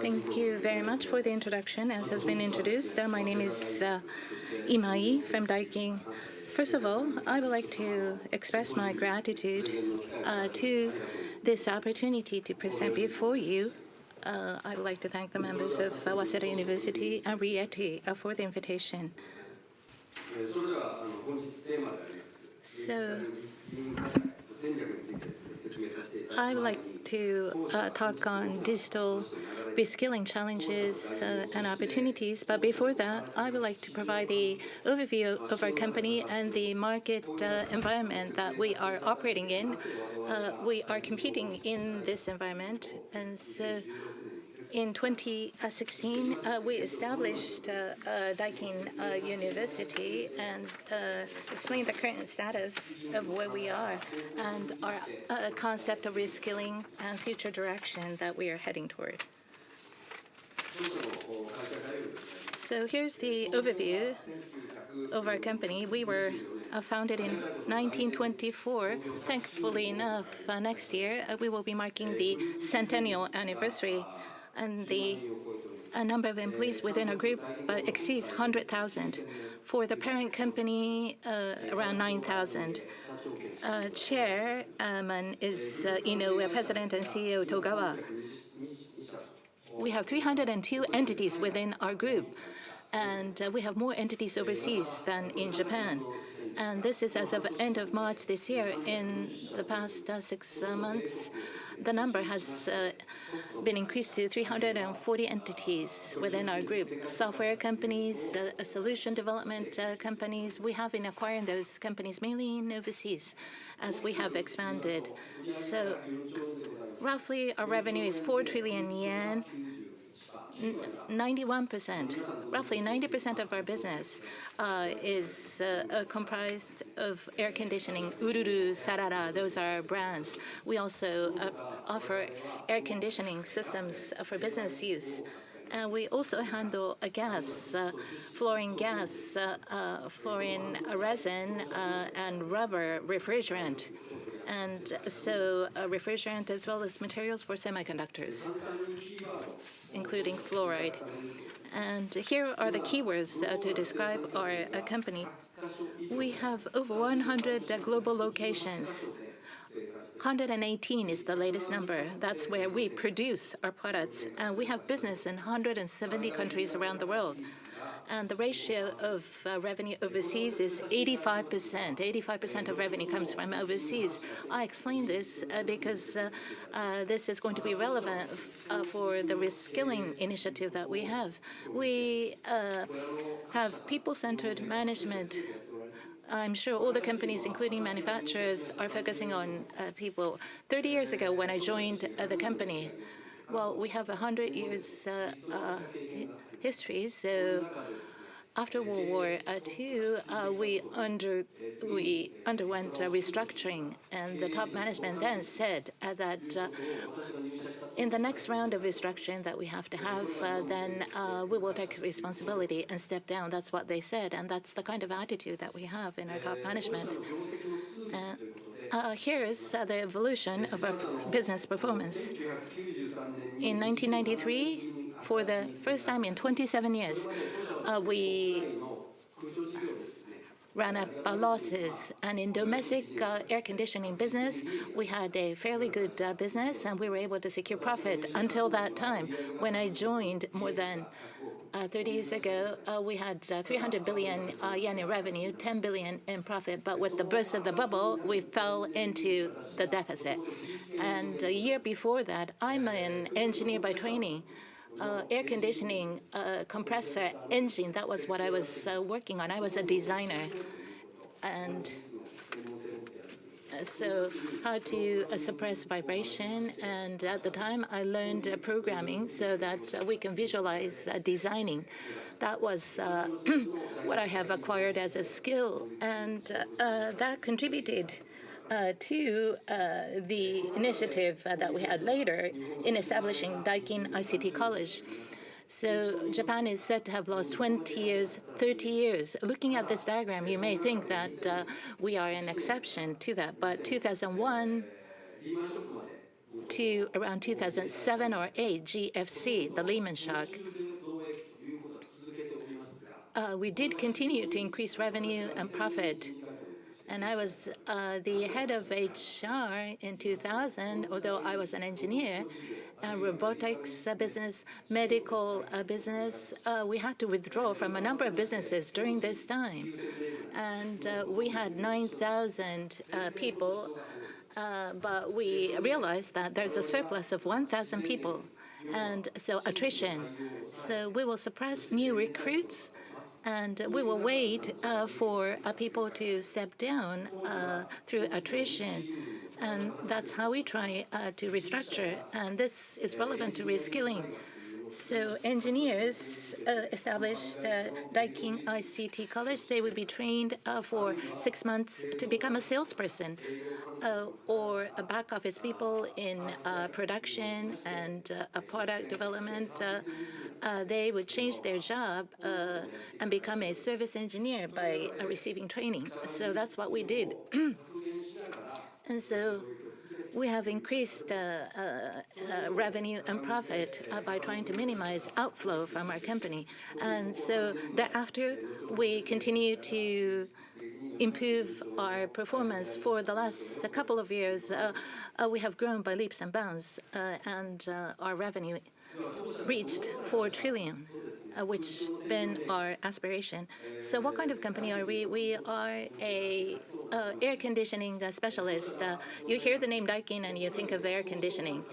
Thank you very much for the introduction. As has been introduced, my name is IMAI from Daikin. First of all, I would like to express my gratitude to this opportunity to present before you. I would like to thank the members of Waseda University and RIETI for the invitation. So, I would like to talk on digital reskilling challenges and opportunities. But before that, I would like to provide the overview of our company and the market environment that we are operating in. We are competing in this environment. And so in 2016, we established Daikin University and explained the current status of where we are and our concept of reskilling and future direction that we are heading toward. So here's the overview of our company. We were founded in 1924. Thankfully enough, next year we will be marking the centennial anniversary. And the number of employees within our group exceeds 100,000. For the parent company, around 9,000. Chairman is Inoue, President and CEO Togawa. We have 302 entities within our group, and we have more entities overseas than in Japan. And this is as of end of March this year. In the past 6 months, the number has been increased to 340 entities within our group. Software companies, solution development companies, we have been acquiring those companies mainly in overseas as we have expanded. So roughly our revenue is 4 trillion yen. 91%, roughly 90% of our business is comprised of air conditioning. Ururu, Sarara, those are brands. We also offer air conditioning systems for business use. And we also handle gas, fluorine gas, fluorine resin, and rubber refrigerant. And so refrigerant as well as materials for semiconductors, including fluoride. And here are the keywords to describe our company. We have over 100 global locations. 118 is the latest number. That's where we produce our products. And we have business in 170 countries around the world. And the ratio of revenue overseas is 85%. 85% of revenue comes from overseas. I explain this because this is going to be relevant for the reskilling initiative that we have. We have people-centered management. I'm sure all the companies, including manufacturers, are focusing on people. 30 years ago, when I joined the company, well, we have 100 years history. So after World War II, we underwent restructuring, and the top management then said that in the next round of restructuring that we have to have, then we will take responsibility and step down. That's what they said, and that's the kind of attitude that we have in our top management. Here's the evolution of our business performance. In 1993, for the first time in 27 years, we ran up losses. And in domestic air conditioning business, we had a fairly good business, and we were able to secure profit until that time. When I joined more than 30 years ago, we had 300 billion yen in revenue, 10 billion in profit. But with the burst of the bubble, we fell into the deficit. And a year before that, I'm an engineer by training. Air conditioning compressor engine, that was what I was working on. I was a designer. And so how to suppress vibration. And at the time, I learned programming so that we can visualize designing. That was what I have acquired as a skill. And that contributed to the initiative that we had later in establishing Daikin ICT College. So Japan is said to have lost 20 years, 30 years. Looking at this diagram, you may think that we are an exception to that. But 2001, to around 2007 or 8, GFC, the Lehman shock. We did continue to increase revenue and profit. And I was the head of HR in 2000, although I was an engineer, robotics business, medical business. We had to withdraw from a number of businesses during this time. And we had 9,000 people, but we realized that there's a surplus of 1,000 people. And so attrition. So we will suppress new recruits, and we will wait for people to step down through attrition. And that's how we try to restructure. And this is relevant to reskilling. So engineers established Daikin ICT College. They would be trained for 6 months to become a salesperson or a back office people in production and product development. They would change their job and become a service engineer by receiving training. So that's what we did. And so we have increased revenue and profit by trying to minimize outflow from our company. And so thereafter, we continue to improve our performance. For the last couple of years, we have grown by leaps and bounds, and our revenue reached 4 trillion, which has been our aspiration. So what kind of company are we? We are a air conditioning specialist. You hear the name Daikin and you think of air conditioning.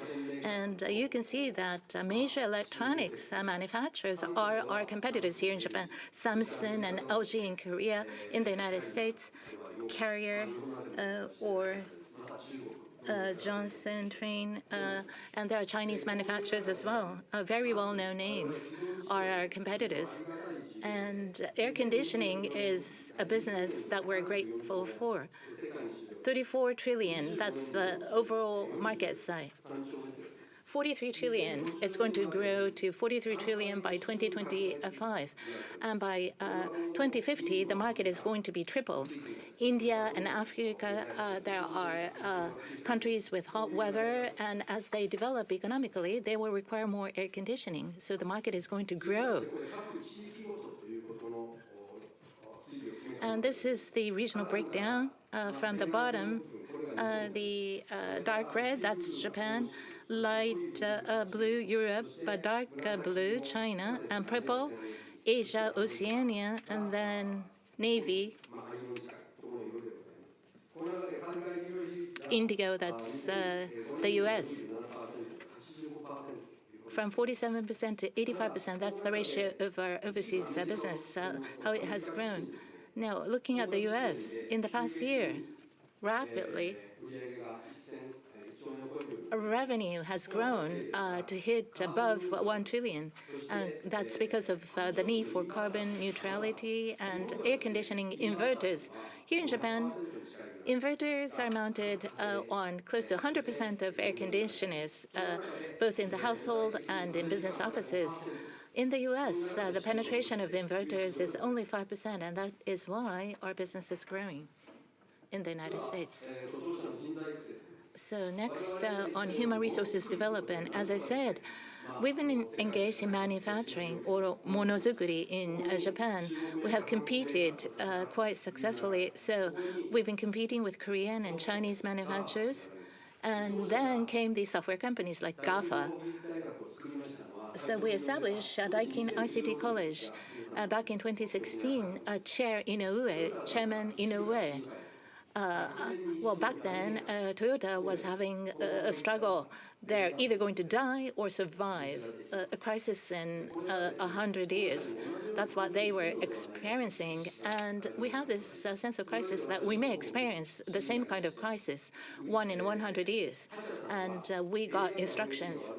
And you can see that major electronics manufacturers are our competitors here in Japan. Samsung and LG in Korea, in the United States, Carrier or Johnson Train, and there are Chinese manufacturers as well. Very well-known names are our competitors. And air conditioning is a business that we're grateful for. 34 trillion, that's the overall market size. 43 trillion. It's going to grow to 43 trillion by 2025. And by 2050, the market is going to be triple. India and Africa, there are countries with hot weather, and as they develop economically, they will require more air conditioning. So the market is going to grow. And this is the regional breakdown from the bottom. The dark red, that's Japan. Light blue, Europe, dark blue, China, and purple, Asia, Oceania, and then navy, indigo, that's the US. From 47% to 85%, that's the ratio of our overseas business, how it has grown. Now, looking at the US, in the past year, rapidly, revenue has grown to hit above 1 trillion. That's because of the need for carbon neutrality and air conditioning inverters. Here in Japan, inverters are mounted on close to 100% of air conditioners, both in the household and in business offices. In the US, the penetration of inverters is only 5%, and that is why our business is growing in the United States. So next, on human resources development, as I said, we've been engaged in manufacturing or monozukuri in Japan. We have competed quite successfully. So we've been competing with Korean and Chinese manufacturers. And then came the software companies like GAFA. So we established Daikin ICT College back in 2016. Chairman Inoue. Well, back then, Toyota was having a struggle. They're either going to die or survive a crisis in 100 years. That's what they were experiencing. And we have this sense of crisis that we may experience the same kind of crisis, 1 in 100 years. And we got instructions.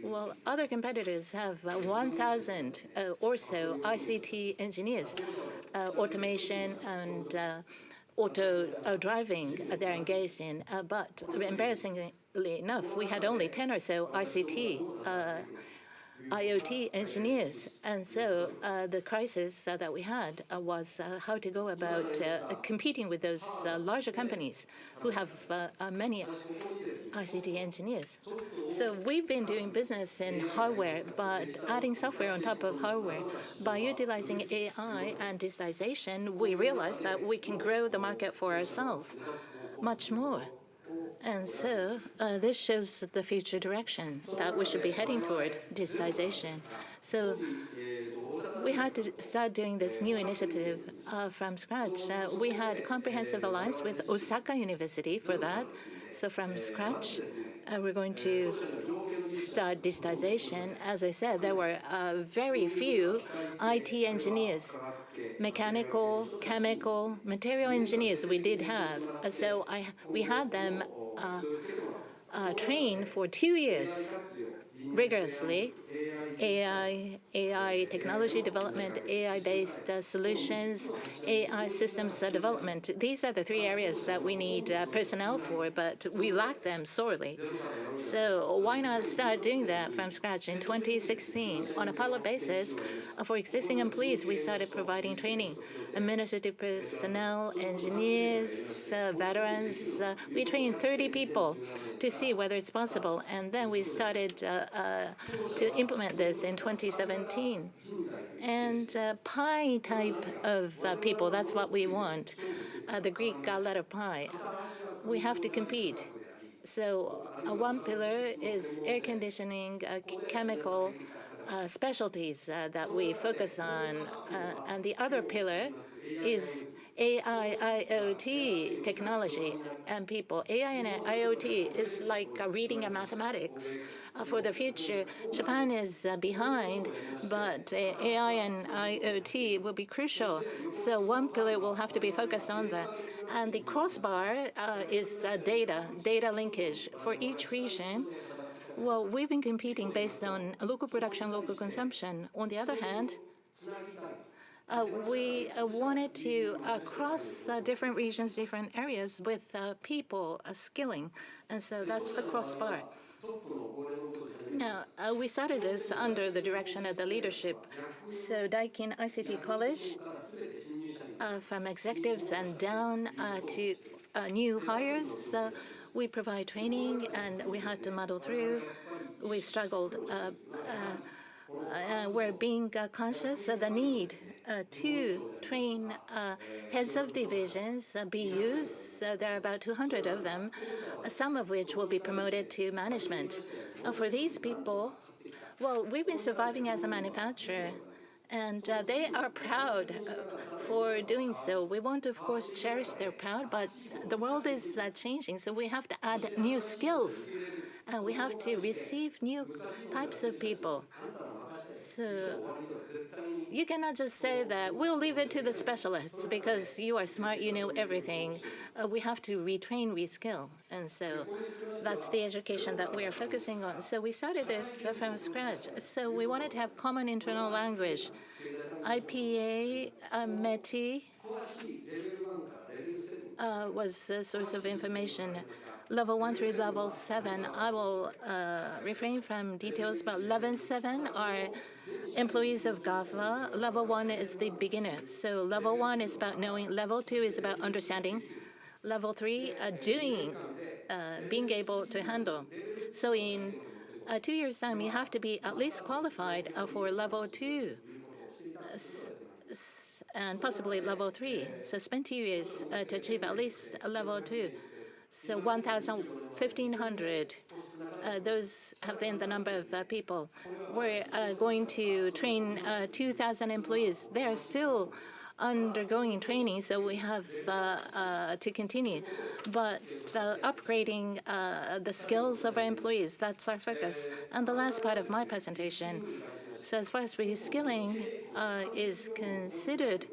Well, other competitors have 1,000 or so ICT engineers, automation and auto driving they're engaged in. But embarrassingly enough, we had only 10 or so ICT IoT engineers. And so the crisis that we had was how to go about competing with those larger companies who have many ICT engineers. So we've been doing business in hardware, but adding software on top of hardware. By utilizing AI and digitization, we realized that we can grow the market for ourselves much more. And so this shows the future direction that we should be heading toward, digitization. So we had to start doing this new initiative from scratch. We had comprehensive alliance with Osaka University for that. So from scratch, we're going to start digitization. As I said, there were very few IT engineers, mechanical, chemical, material engineers we did have. So we had them trained for 2 years rigorously. AI technology development, AI-based solutions, AI systems development. These are the 3 areas that we need personnel for, but we lack them sorely. So why not start doing that from scratch in 2016? On a pilot basis, for existing employees, we started providing training. Administrative personnel, engineers, veterans. We trained 30 people to see whether it's possible. And then we started to implement this in 2017. And pi type of people, that's what we want, the Greek letter pi. We have to compete. So one pillar is air conditioning, chemical specialties that we focus on. And the other pillar is AI, IoT technology and people. AI and IoT is like reading and mathematics. For the future, Japan is behind, but AI and IoT will be crucial. So one pillar will have to be focused on that. And the crossbar is data linkage for each region. Well, we've been competing based on local production, local consumption. On the other hand, we wanted to cross different regions, different areas with people skilling. And so that's the crossbar. Now, we started this under the direction of the leadership. So Daikin ICT College, from executives and down to new hires, we provide training, and we had to muddle through. We struggled. We're being conscious of the need to train heads of divisions, BUs. There are about 200 of them, some of which will be promoted to management. For these people, well, we've been surviving as a manufacturer, and they are proud for doing so. We want to, of course, cherish their pride, but the world is changing, so we have to add new skills, and we have to receive new types of people. So you cannot just say that we'll leave it to the specialists because you are smart, you know everything. We have to retrain, reskill. And so that's the education that we are focusing on. So we started this from scratch. So we wanted to have common internal language. IPA, METI was a source of information. Level 1 through level 7, I will refrain from details, but level 7 are employees of GAFA. Level 1 is the beginner. So level 1 is about knowing. Level 2 is about understanding. Level 3, doing, being able to handle. So in 2 years' time, you have to be at least qualified for level 2 and possibly level 3. So spend 2 years to achieve at least a level 2. So 1,000, 1,500, those have been the number of people. We're going to train 2,000 employees. They are still undergoing training, so we have to continue. But upgrading the skills of our employees, that's our focus. And the last part of my presentation. So as far as reskilling is considered,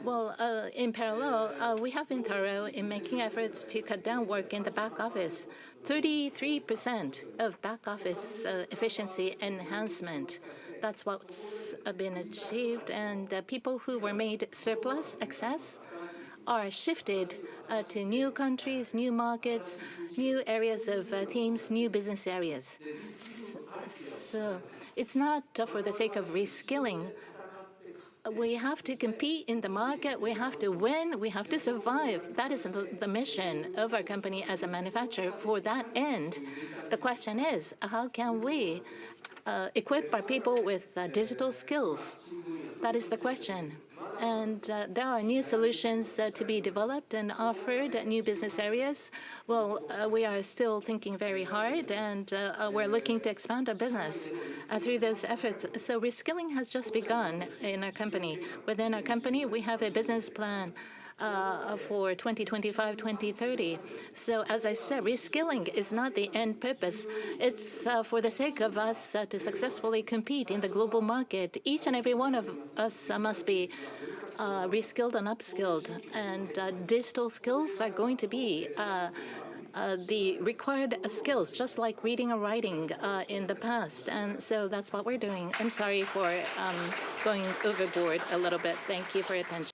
well, in parallel, we have been thorough in making efforts to cut down work in the back office. 33% of back office efficiency enhancement. That's what's been achieved. And people who were made surplus, excess, are shifted to new countries, new markets, new areas of teams, new business areas. So It's not for the sake of reskilling. We have to compete in the market. We have to win. We have to survive. That is the mission of our company as a manufacturer. For that end, the question is, how can we equip our people with digital skills? That is the question. And there are new solutions to be developed and offered, new business areas. Well, we are still thinking very hard, and we're looking to expand our business through those efforts. So reskilling has just begun in our company. Within our company, we have a business plan for 2025, 2030. So as I said, reskilling is not the end purpose. It's for the sake of us to successfully compete in the global market. Each and every one of us must be reskilled and upskilled. And digital skills are going to be the required skills, just like reading and writing in the past. And so that's what we're doing. I'm sorry for going overboard a little bit. Thank you for your attention.